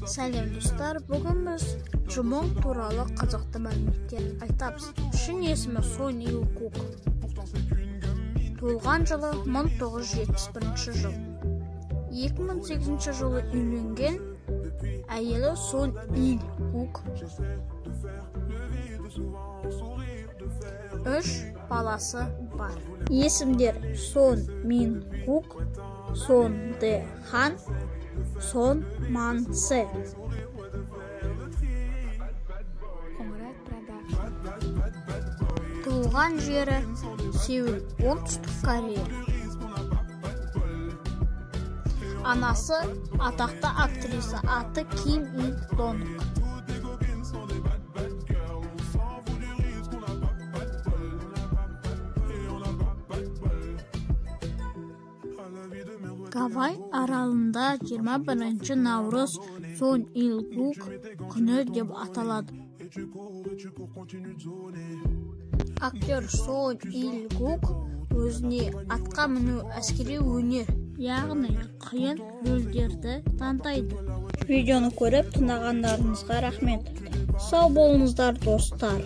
Сәлем достар, бүгін біз Джумонг туралы қызықты мәліметтер айтамыз. Шын есімі Сон Il-гук. Туылған жылы 1971 жыл. 2008 жылы үйленген, әйелі Сон Il-гук. 3 баласы бар. Есімдер Сон Min-гук, Сон Де-хан, Сон Ман-се. Туылған жері Сеул, оңтүстік Корея. Анасы атақты актриса, аты Ким Il-донг. Гавай аралында 21 наурыз Сон Il-гук күні деп аталады. Актер Сон Il-гук өзіне атқа міну әскери өнер, яғни қиын рөлдерді таңдайды. Видеоны көріп тыңдағандарыңызға рахмет. Сау болыңыздар достар.